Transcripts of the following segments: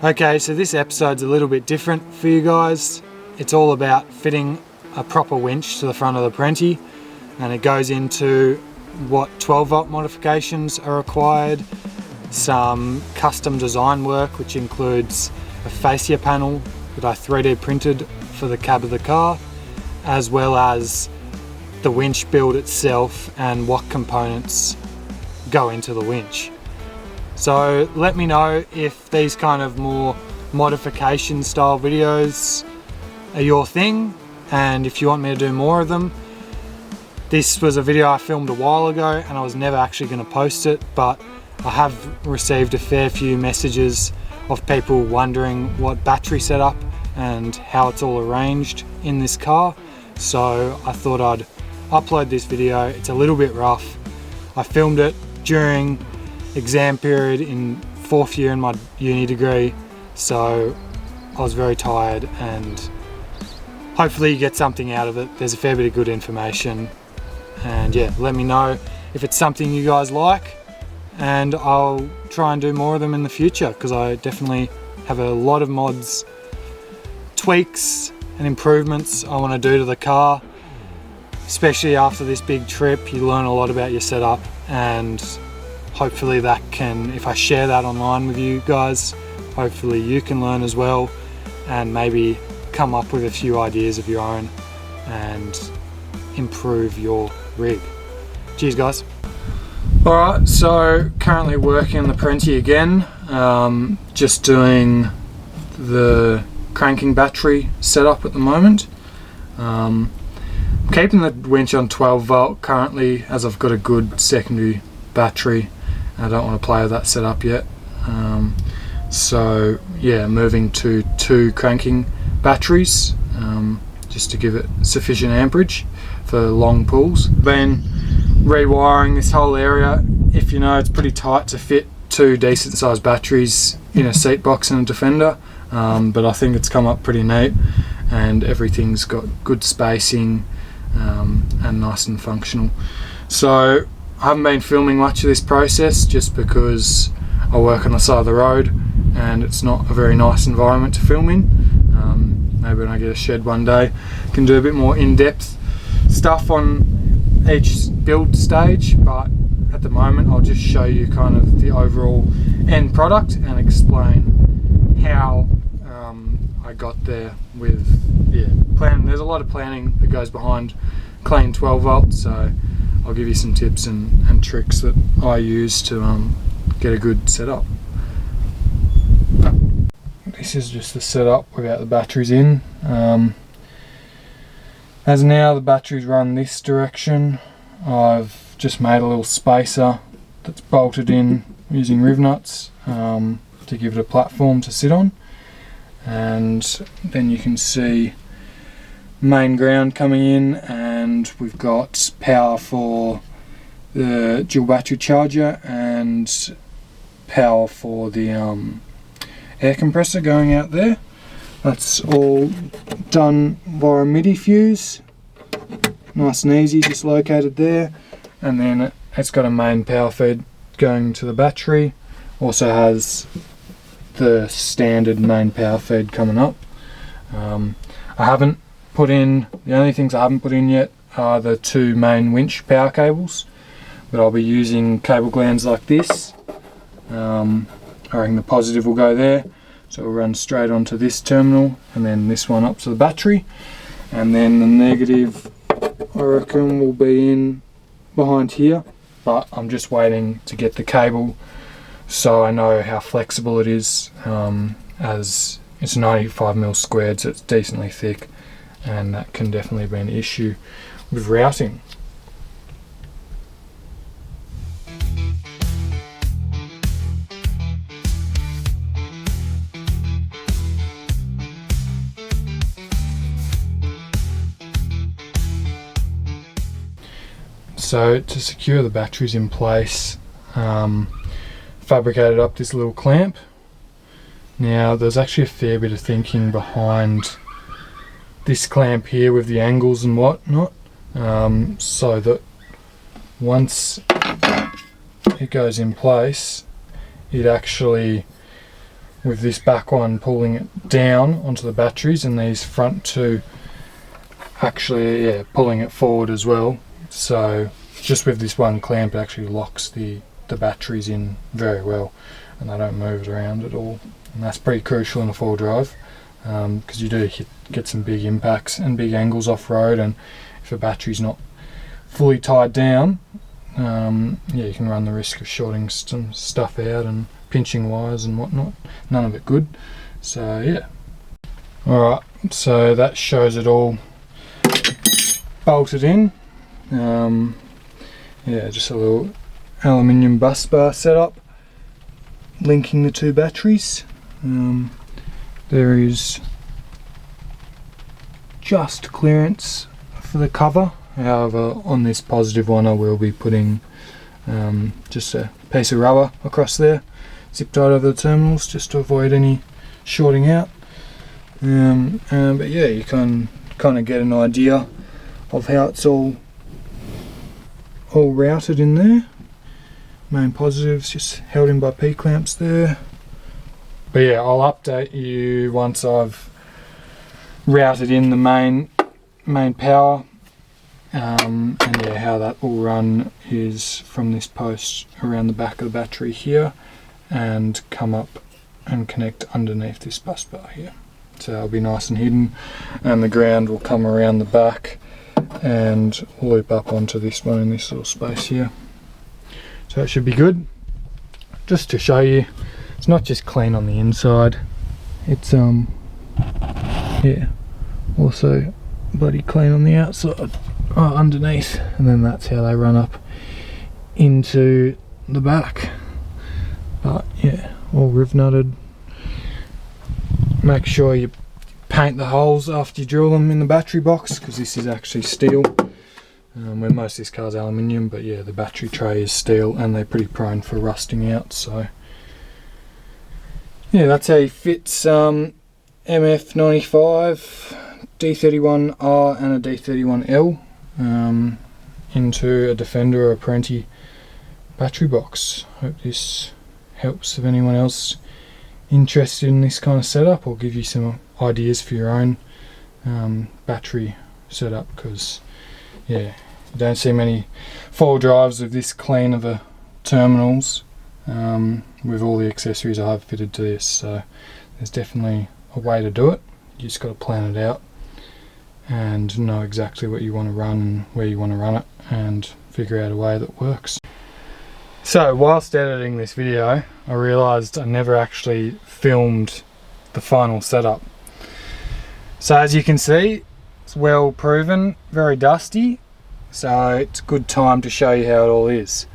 Okay, so this episode's a little bit different for you guys. It's all about fitting a proper winch to the front of the Perentie, and it goes into what 12 volt modifications are required, some custom design work which includes a facia panel that I 3D printed for the cab of the car, as well as the winch build itself and what components go into the winch. So let me know if these kind of more modification style videos are your thing, and if you want me to do more of them. This was a video I filmed a while ago and I was never actually going to post it, but I have received a fair few messages of people wondering what battery setup and how it's all arranged in this car. So I thought I'd upload this video. It's a little bit rough. I filmed it during exam period in 4th year in my uni degree, so I was very tired, and hopefully you get something out of it. There's a fair bit of good information, and yeah, let me know if it's something you guys like, and I'll try and do more of them in the future, because I definitely have a lot of mods, tweaks and improvements I want to do to the car. Especially after this big trip, you learn a lot about your setup, and hopefully that can, if I share that online with you guys, hopefully you can learn as well and maybe come up with a few ideas of your own and improve your rig. Cheers guys. Alright, so currently working on the Perentie again, just doing the cranking battery setup at the moment. I'm keeping the winch on 12 volt currently, as I've got a good secondary battery. I don't want to play with that setup yet. So yeah, moving to 2 cranking batteries just to give it sufficient amperage for long pulls. Been rewiring this whole area. If you know, it's pretty tight to fit 2 decent sized batteries in a seat box and a Defender, but I think it's come up pretty neat, and everything's got good spacing and nice and functional. So I haven't been filming much of this process just because I work on the side of the road and it's not a very nice environment to film in. Maybe when I get a shed one day I can do a bit more in-depth stuff on each build stage, but at the moment I'll just show you kind of the overall end product and explain how I got there with planning. There's a lot of planning that goes behind clean 12 volt, so I'll give you some tips and tricks that I use to get a good setup. This is just the setup without the batteries in. As now the batteries run this direction, I've just made a little spacer that's bolted in using riv nuts to give it a platform to sit on, and then you can see main ground coming in, and we've got power for the dual battery charger and power for the air compressor going out there. That's all done via a MIDI fuse, nice and easy, just located there. And then it's got a main power feed going to the battery, also has the standard main power feed coming up. I haven't put in, the only things I haven't put in yet are the 2 main winch power cables, but I'll be using cable glands like this. I reckon the positive will go there, so it'll run straight onto this terminal, and then this one up to the battery, and then the negative I reckon will be in behind here, but I'm just waiting to get the cable so I know how flexible it is, as it's 95mm squared, so it's decently thick, and that can definitely be an issue with routing. So to secure the batteries in place, fabricated up this little clamp. Now there's actually a fair bit of thinking behind this clamp here with the angles and whatnot, so that once it goes in place, it actually with this back one pulling it down onto the batteries, and these front two actually pulling it forward as well. So just with this one clamp, it actually locks the batteries in very well, and they don't move it around at all. And that's pretty crucial in a four drive, because you do get some big impacts and big angles off road, and if a battery's not fully tied down, you can run the risk of shorting some stuff out and pinching wires and whatnot. None of it good. So yeah. Alright, so that shows it all bolted in. Just a little aluminium bus bar setup linking the two batteries. There is just clearance for the cover. However, on this positive one I will be putting just a piece of rubber across there, zip tied over the terminals, just to avoid any shorting out. But yeah, you can kind of get an idea of how it's all routed in there. Main positives just held in by P-clamps there. But yeah, I'll update you once I've routed in the main power. And yeah, how that will run is from this post around the back of the battery here and come up and connect underneath this bus bar here. So it'll be nice and hidden, and the ground will come around the back and loop up onto this one in this little space here. So it should be good. Just to show you, it's not just clean on the inside, it's also bloody clean on the outside, underneath, and then that's how they run up into the back. But yeah, all riv nutted. Make sure you paint the holes after you drill them in the battery box, because this is actually steel. Where most of this car's aluminium, but yeah, the battery tray is steel and they're pretty prone for rusting out. So yeah, that's how you fit MF95, D31R and a D31L into a Defender or a Perentie battery box. Hope this helps if anyone else interested in this kind of setup, or give you some ideas for your own battery setup, because yeah, you don't see many four drives with this clean of a terminals with all the accessories I've fitted to this. So there's definitely a way to do it. You just got to plan it out and know exactly what you want to run and where you want to run it, and figure out a way that works. So whilst editing this video, I realised I never actually filmed the final setup. So as you can see, it's well proven, very dusty, so it's a good time to show you how it all is.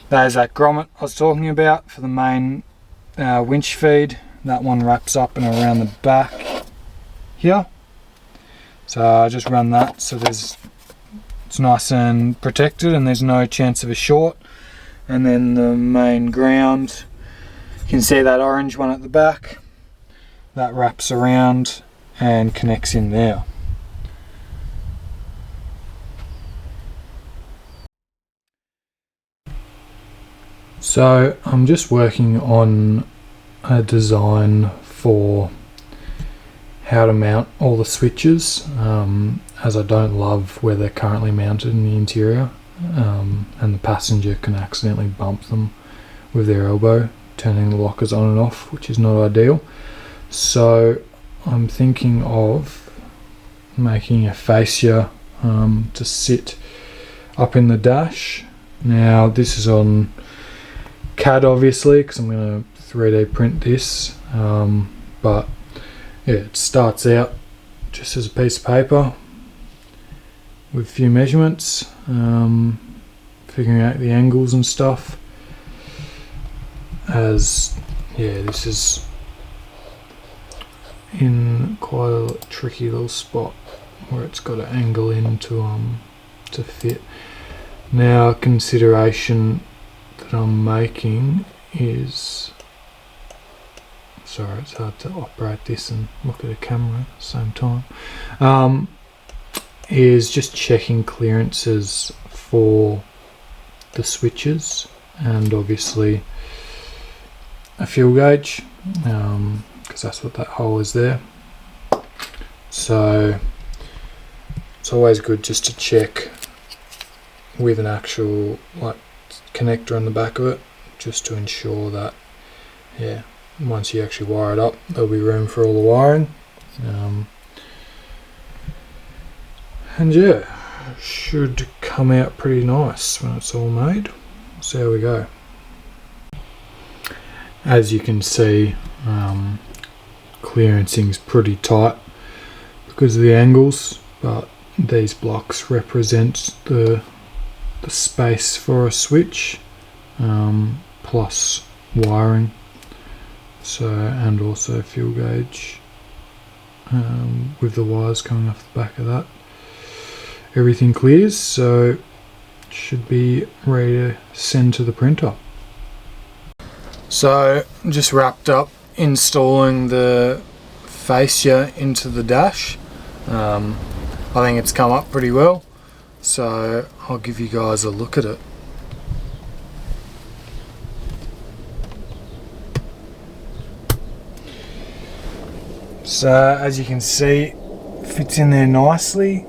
There's that grommet I was talking about for the main winch feed. That one wraps up and around the back here. So I just run that so it's nice and protected and there's no chance of a short. And then the main ground, you can see that orange one at the back, that wraps around and connects in there. So I'm just working on a design for how to mount all the switches, as I don't love where they're currently mounted in the interior, and the passenger can accidentally bump them with their elbow, turning the lockers on and off, which is not ideal. So I'm thinking of making a fascia to sit up in the dash. Now this is on CAD obviously, because I'm going to 3D print this, but yeah, it starts out just as a piece of paper with a few measurements, figuring out the angles and stuff, as yeah, this is in quite a tricky little spot where it's got to angle in to fit. Now a consideration that I'm making is, sorry, it's hard to operate this and look at a camera at the same time, is just checking clearances for the switches, and obviously a fuel gauge, because that's what that hole is there. So it's always good just to check with an actual like connector on the back of it, just to ensure that, yeah, once you actually wire it up, there'll be room for all the wiring. And yeah, should come out pretty nice when it's all made. So there we go. As you can see, clearancing's pretty tight because of the angles, but these blocks represent the space for a switch, plus wiring, so, and also fuel gauge, with the wires coming off the back of that. Everything clears, so should be ready to send to the printer. So just wrapped up installing the facia into the dash. I think it's come up pretty well, so I'll give you guys a look at it. So as you can see, fits in there nicely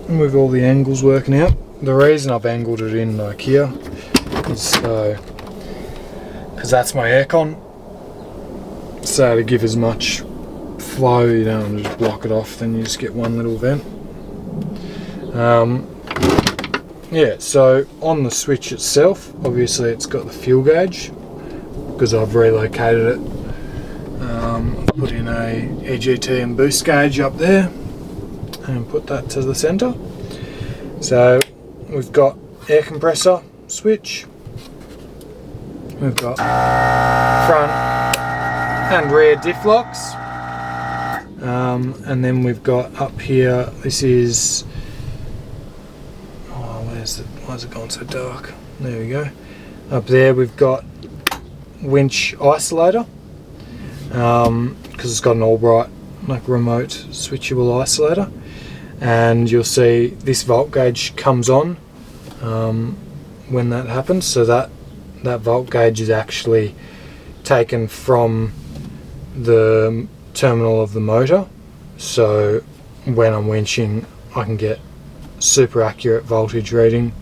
with all the angles working out. The reason I've angled it in like here is so, because that's my aircon, so to give as much flow, you don't just block it off, then you just get one little vent. Yeah, so on the switch itself, obviously it's got the fuel gauge because I've relocated it. Put in a EGT and boost gauge up there and put that to the center. So we've got air compressor switch, we've got front and rear diff locks, and then we've got up here, this is, oh, why is it gone so dark? There we go. Up there we've got winch isolator, because it's got an Albright like remote switchable isolator, and you'll see this volt gauge comes on when that happens, so that volt gauge is actually taken from the terminal of the motor, so when I'm winching I can get super accurate voltage reading,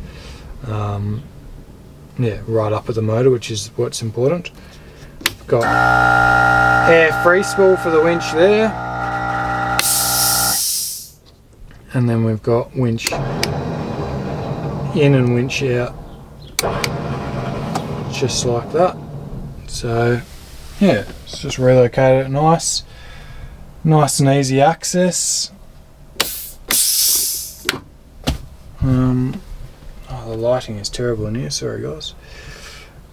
yeah, right up at the motor, which is what's important. Got air free spool for the winch there, and then we've got winch in and winch out, just like that. So yeah, it's just relocated it nice and easy access. Oh, the lighting is terrible in here, sorry guys.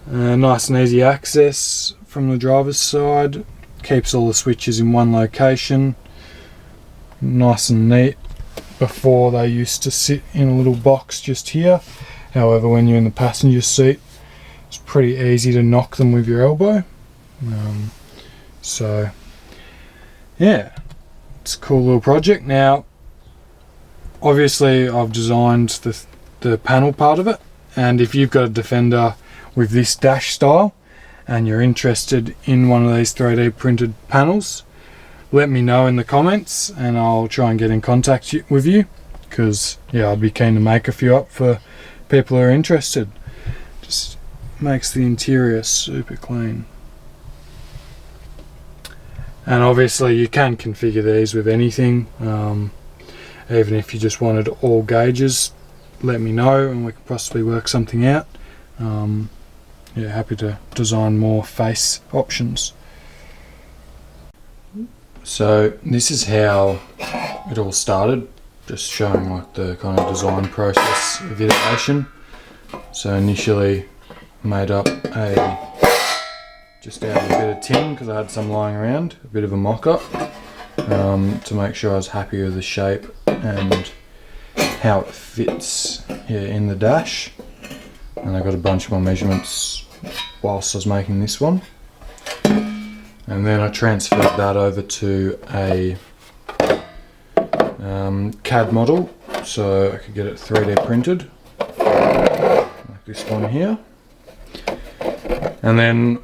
Nice and easy access from the driver's side, keeps all the switches in one location, nice and neat. Before they used to sit in a little box just here, however when you're in the passenger seat it's pretty easy to knock them with your elbow. So yeah, it's a cool little project. Now obviously I've designed the panel part of it, and if you've got a Defender with this dash style and you're interested in one of these 3D printed panels, let me know in the comments and I'll try and get in contact with you, because yeah, I'd be keen to make a few up for people who are interested. Just makes the interior super clean. And obviously you can configure these with anything, even if you just wanted all gauges, let me know and we can possibly work something out. Yeah, happy to design more face options. So this is how it all started, just showing like the kind of design process of iteration. So initially made up just out of a bit of tin because I had some lying around, a bit of a mock-up, to make sure I was happy with the shape and how it fits here in the dash. And I got a bunch of my measurements whilst I was making this one. And then I transferred that over to a CAD model so I could get it 3D printed, like this one here. And then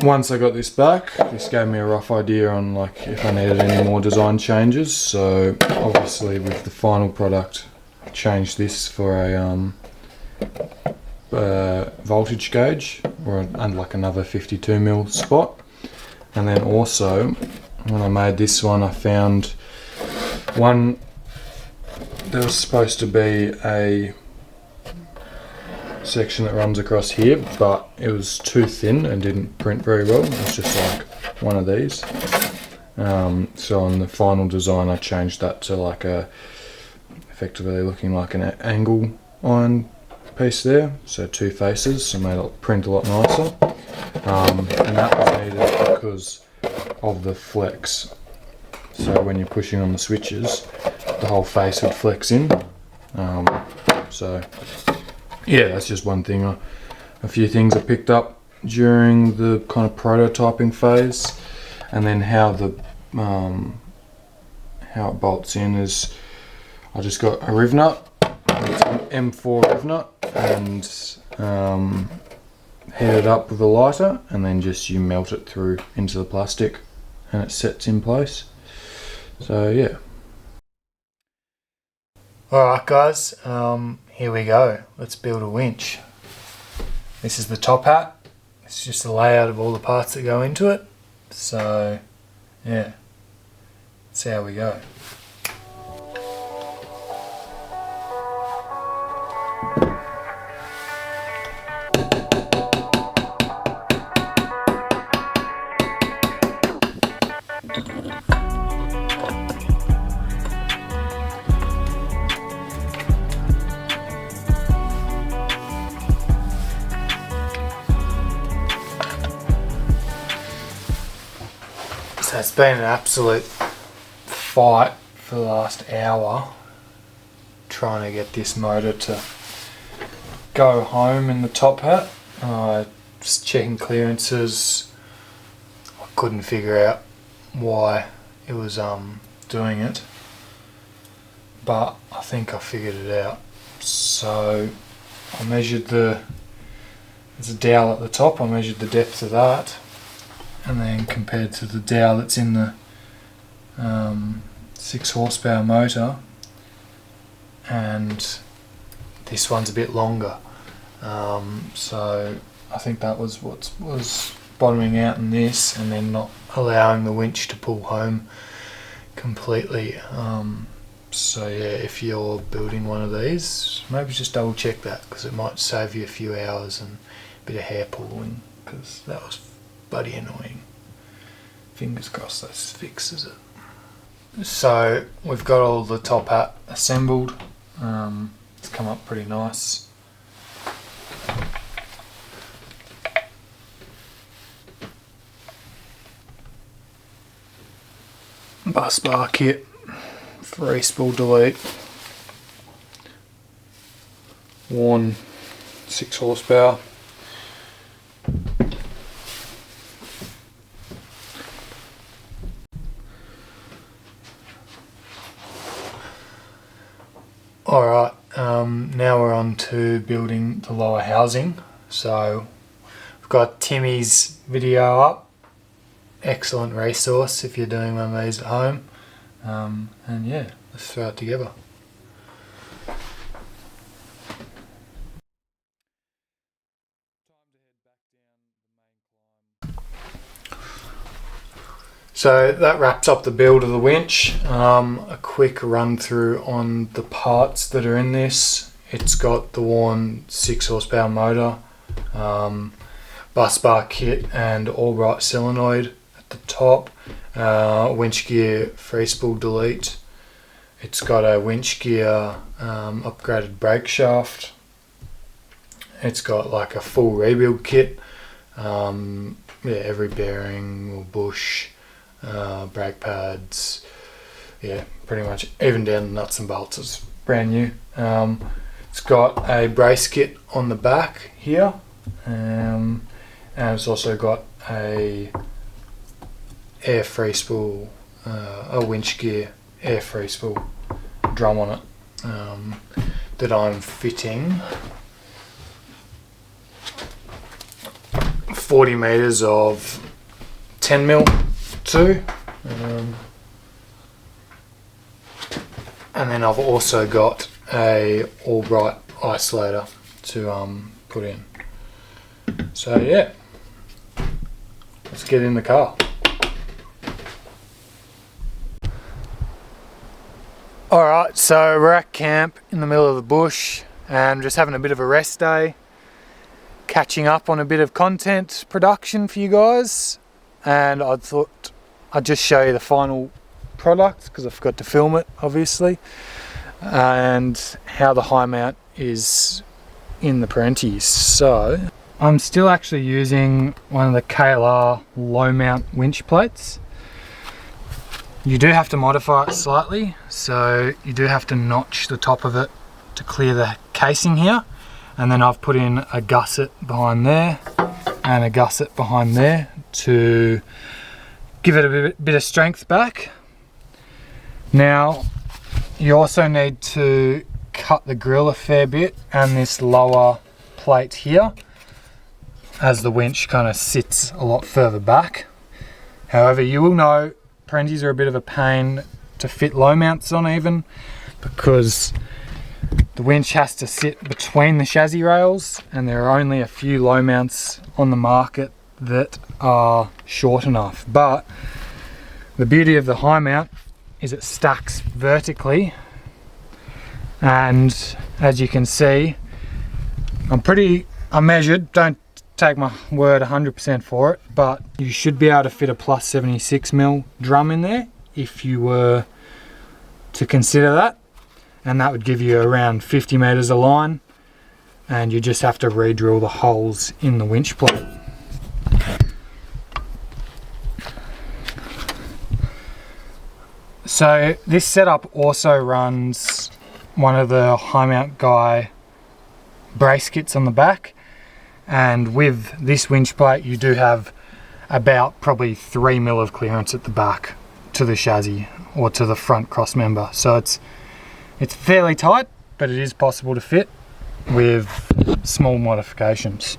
once I got this back, this gave me a rough idea on like if I needed any more design changes. So obviously with the final product, I changed this for a voltage gauge, or like another 52mm spot. And then also when I made this one, I found one, there was supposed to be a section that runs across here, but it was too thin and didn't print very well. It was just like one of these. So on the final design, I changed that to like a, effectively looking like an angle iron piece there. So two faces, so made it print a lot nicer. And that was needed because of the flex. So when you're pushing on the switches, the whole face would flex in. So yeah, that's just one thing. A few things I picked up during the kind of prototyping phase, and then how it bolts in is I just got a riv nut. It's an M4 riv nut, and heat it up with a lighter, and then just you melt it through into the plastic, and it sets in place. So yeah. Alright guys, here we go. Let's build a winch. This is the top hat. It's just the layout of all the parts that go into it. So yeah, that's how we go. So it's been an absolute fight for the last hour trying to get this motor to go home in the top hat. Just checking clearances. I couldn't figure out why it was doing it, but I think I figured it out. So I measured there's a dowel at the top, I measured the depth of that, and then compared to the dowel that's in the 6 horsepower motor, and this one's a bit longer. So I think that was what was bottoming out in this, and then not allowing the winch to pull home completely. So yeah, if you're building one of these, maybe just double check that, because it might save you a few hours and a bit of hair pulling, because that was bloody annoying. Fingers crossed that fixes it. So we've got all the top hat assembled. It's come up pretty nice. Bus bar kit, free spool delete, worn 6 horsepower. Alright, now we're on to building the lower housing. So we've got Timmy's video up. Excellent resource if you're doing one of these at home. And yeah, let's throw it together. So that wraps up the build of the winch. A quick run through on the parts that are in this. It's got the worn 6 horsepower motor, bus bar kit and Albright solenoid at the top, winch gear free spool delete. It's got a winch gear upgraded brake shaft. It's got like a full rebuild kit. Yeah, every bearing or bush, brake pads, yeah, pretty much even down the nuts and bolts is brand new. It's got a brace kit on the back here, and it's also got a air free spool, a winch gear air free spool drum on it, that I'm fitting 40 meters of 10mm too. And then I've also got a Albright isolator to put in. So yeah, let's get in the car. Alright, so we're at camp in the middle of the bush and just having a bit of a rest day, catching up on a bit of content production for you guys, and I thought I'd just show you the final product because I forgot to film it obviously, and how the high mount is in the Perentie. So I'm still actually using one of the KLR low mount winch plates. You do have to modify it slightly, so you do have to notch the top of it to clear the casing here, and then I've put in a gusset behind there and a gusset behind there to give it a bit of strength back. Now you also need to cut the grill a fair bit and this lower plate here, as the winch kind of sits a lot further back. However, you will know Perenties are a bit of a pain to fit low mounts on, even because the winch has to sit between the chassis rails, and there are only a few low mounts on the market that are short enough. But the beauty of the high mount is it stacks vertically, and as you can see, I measured, don't take my word 100% for it, but you should be able to fit a plus 76mm drum in there if you were to consider that, and that would give you around 50 meters of line, and you just have to re-drill the holes in the winch plate. So this setup also runs one of the high mount guy brace kits on the back, and with this winch plate you do have about probably 3mm of clearance at the back to the chassis or to the front cross member. So it's fairly tight, but it is possible to fit with small modifications.